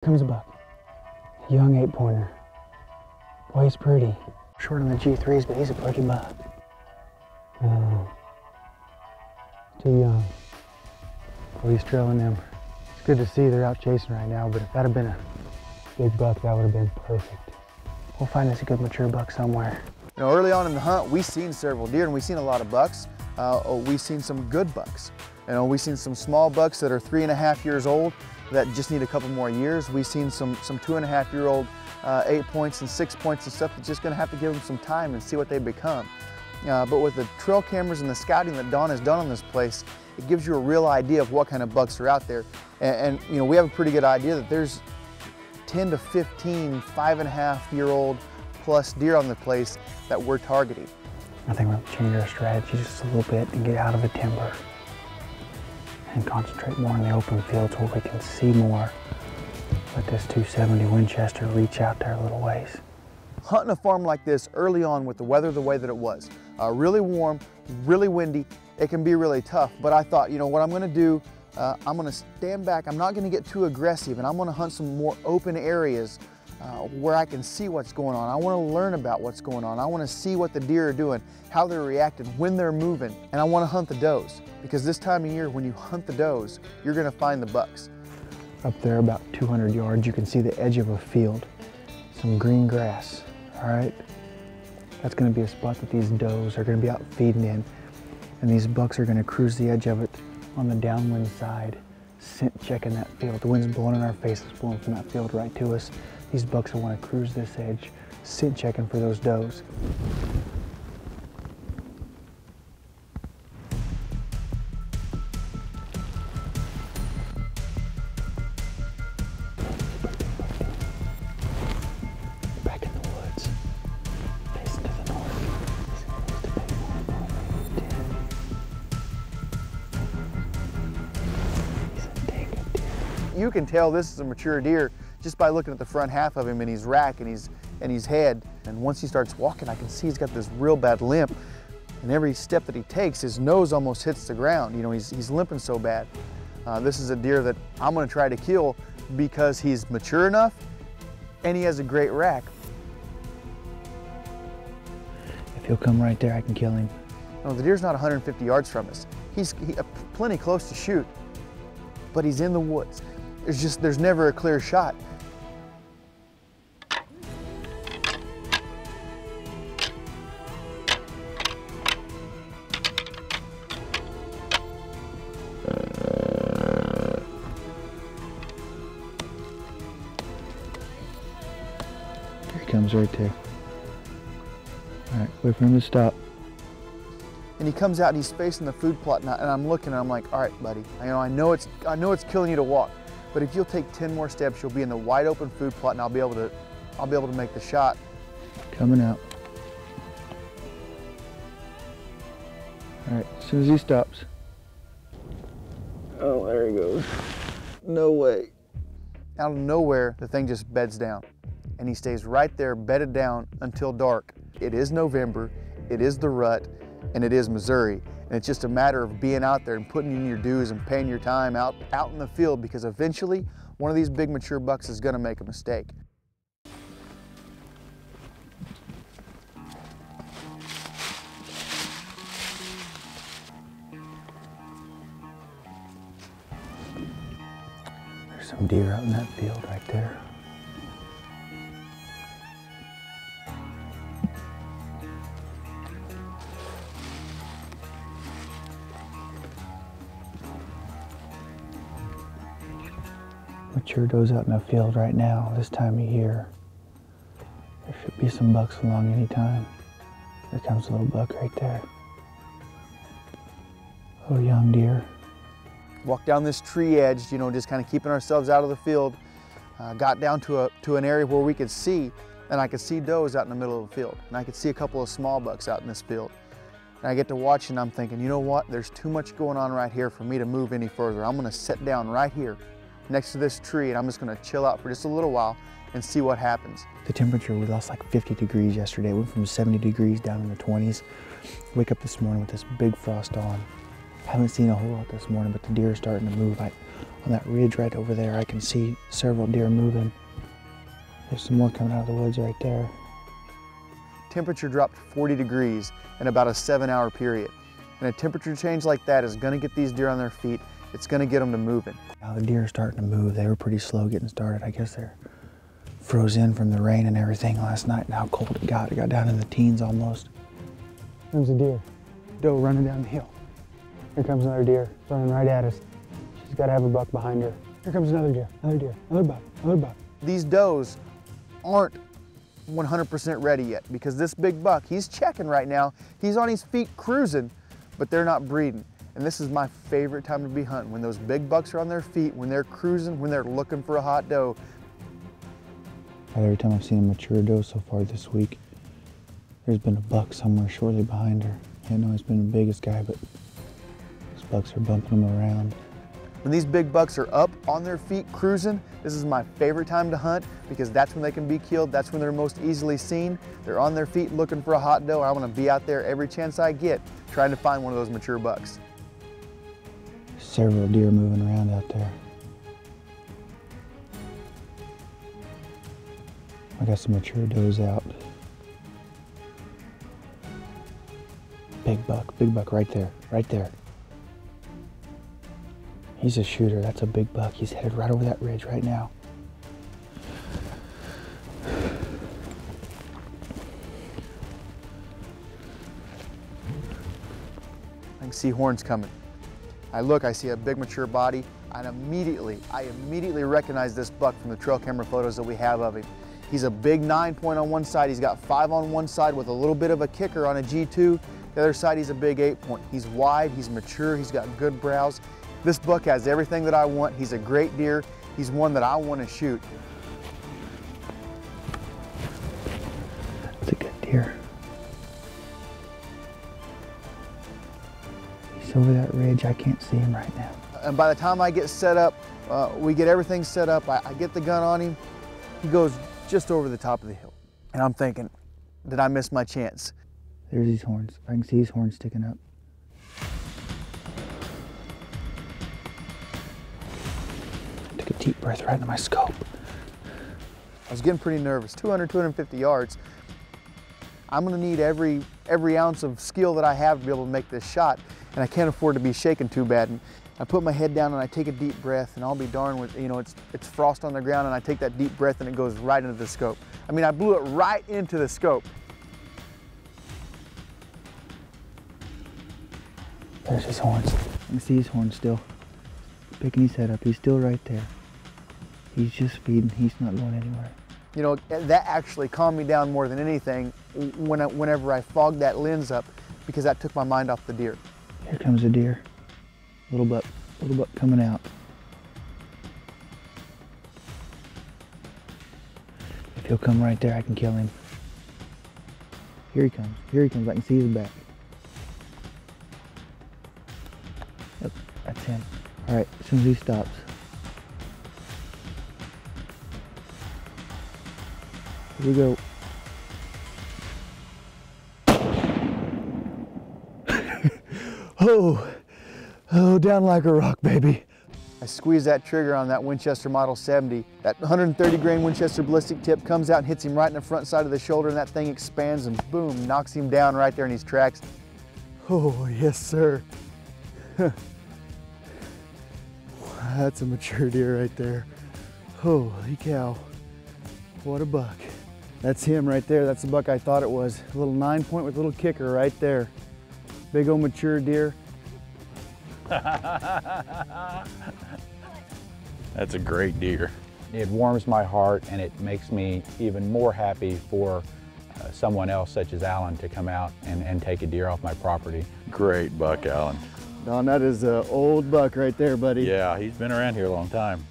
Comes a buck, a young 8-pointer. Boy, he's pretty. Short on the G3s, but he's a pretty buck. Too young. Boy, he's trailing them. It's good to see they're out chasing right now, but if that had been a big buck, that would have been perfect. We'll find us a good mature buck somewhere. You know, early on in the hunt, we've seen several deer and we've seen a lot of bucks. We've seen some good bucks. You know, we've seen some small bucks that are 3.5 years old that just need a couple more years. We've seen some 2.5-year-old 8 points and 6 points and stuff that's just gonna have to give them some time and see what they become. But with the trail cameras and the scouting that Don has done on this place, it gives you a real idea of what kind of bucks are out there. And you know, we have a pretty good idea that there's 10 to 15 5.5-year-old plus deer on the place that we're targeting. I think we're gonna change our strategy just a little bit and get out of the timber and concentrate more on the open fields where we can see more. Let this 270 Winchester reach out there a little ways. Hunting a farm like this early on with the weather the way that it was, really warm, really windy, it can be really tough. But I thought, you know what I'm gonna do, I'm gonna stand back, I'm not gonna get too aggressive, and I'm gonna hunt some more open areas where I can see what's going on. I wanna learn about what's going on. I wanna see what the deer are doing, how they're reacting, when they're moving, and I wanna hunt the does. Because this time of year, when you hunt the does, you're gonna find the bucks. Up there about 200 yards, you can see the edge of a field, some green grass, all right? That's gonna be a spot that these does are gonna be out feeding in, and these bucks are gonna cruise the edge of it on the downwind side, scent checking that field. The wind's blowing in our faces, blowing from that field right to us. These bucks will wanna cruise this edge, scent checking for those does. You can tell this is a mature deer just by looking at the front half of him and his rack and his head. And once he starts walking, I can see he's got this real bad limp. And every step that he takes, his nose almost hits the ground. You know, he's limping so bad. This is a deer that I'm gonna try to kill because he's mature enough and he has a great rack. If he'll come right there, I can kill him. No, the deer's not 150 yards from us. He's plenty close to shoot, but he's in the woods. There's never a clear shot. Here he comes right there. All right, wait for him to stop. And he comes out and he's facing the food plot, and I'm looking and I'm like, all right, buddy, I know it's killing you to walk, but if you'll take 10 more steps, you'll be in the wide open food plot and I'll be able to make the shot. Coming out. All right, as soon as he stops. Oh, there he goes. No way. Out of nowhere, the thing just beds down and he stays right there bedded down until dark. It is November, it is the rut, and it is Missouri. And it's just a matter of being out there and putting in your dues and paying your time out in the field, because eventually one of these big mature bucks is gonna make a mistake. There's some deer out in that field right there. Mature does out in the field right now, this time of year. There should be some bucks along any time. There comes a little buck right there. Little young deer. Walked down this tree edge, you know, just kind of keeping ourselves out of the field. Got down to an area where we could see, and I could see does out in the middle of the field. And I could see a couple of small bucks out in this field. And I get to watch and I'm thinking, you know what? There's too much going on right here for me to move any further. I'm gonna sit down right here next to this tree and I'm just gonna chill out for just a little while and see what happens. The temperature, we lost like 50 degrees yesterday. It went from 70 degrees down in the 20s. Wake up this morning with this big frost on. Haven't seen a whole lot this morning, but the deer are starting to move. On that ridge right over there, I can see several deer moving. There's some more coming out of the woods right there. Temperature dropped 40 degrees in about a 7-hour period. And a temperature change like that is gonna get these deer on their feet. It's gonna get them to moving. Now the deer are starting to move. They were pretty slow getting started. I guess they're froze in from the rain and everything last night and how cold it got. It got down in the teens almost. Comes a deer. Doe running down the hill. Here comes another deer running right at us. She's got to have a buck behind her. Here comes another deer, another buck, another buck. These does aren't 100% ready yet because this big buck, he's checking right now. He's on his feet cruising, but they're not breeding. And this is my favorite time to be hunting, when those big bucks are on their feet, when they're cruising, when they're looking for a hot doe. Every time I've seen a mature doe so far this week, there's been a buck somewhere shortly behind her. I know he's been the biggest guy, but those bucks are bumping him around. When these big bucks are up on their feet cruising, this is my favorite time to hunt because that's when they can be killed. That's when they're most easily seen. They're on their feet looking for a hot doe. I want to be out there every chance I get trying to find one of those mature bucks. Several deer moving around out there. I got some mature does out. Big buck right there, right there. He's a shooter, that's a big buck. He's headed right over that ridge right now. I can see horns coming. I look, I see a big mature body, and I immediately recognize this buck from the trail camera photos that we have of him. He's a big 9-point on one side. He's got 5 on one side with a little bit of a kicker on a G2. The other side, he's a big 8-point. He's wide, he's mature, he's got good brows. This buck has everything that I want. He's a great deer. He's one that I want to shoot. That's a good deer. He's over that ridge. I can't see him right now. And by the time I get set up, we get everything set up, I get the gun on him, he goes just over the top of the hill. And I'm thinking, did I miss my chance? There's his horns. I can see his horns sticking up. I took a deep breath right into my scope. I was getting pretty nervous. 200, 250 yards. I'm gonna need every ounce of skill that I have to be able to make this shot, and I can't afford to be shaken too bad. And I put my head down and I take a deep breath, and I'll be darned with, you know, it's frost on the ground, and I take that deep breath and it goes right into the scope. I mean, I blew it right into the scope. There's his horns. I can see his horns still. Picking his head up. He's still right there. He's just feeding. He's not going anywhere. You know, that actually calmed me down more than anything whenever I fogged that lens up, because that took my mind off the deer. Here comes a deer. Little buck coming out. If he'll come right there, I can kill him. Here he comes. Here he comes. I can see his back. Yep, that's him. All right, as soon as he stops. Here we go. Oh, down like a rock, baby. I squeeze that trigger on that Winchester Model 70. That 130 grain Winchester ballistic tip comes out and hits him right in the front side of the shoulder, and that thing expands and boom, knocks him down right there in his tracks. Oh, yes, sir. That's a mature deer right there. Holy cow. What a buck. That's him right there. That's the buck I thought it was. A little 9-point with a little kicker right there. Big old mature deer. That's a great deer. It warms my heart, and it makes me even more happy for someone else such as Alan to come out and take a deer off my property. Great buck, Alan. Don, that is an old buck right there, buddy. Yeah, he's been around here a long time.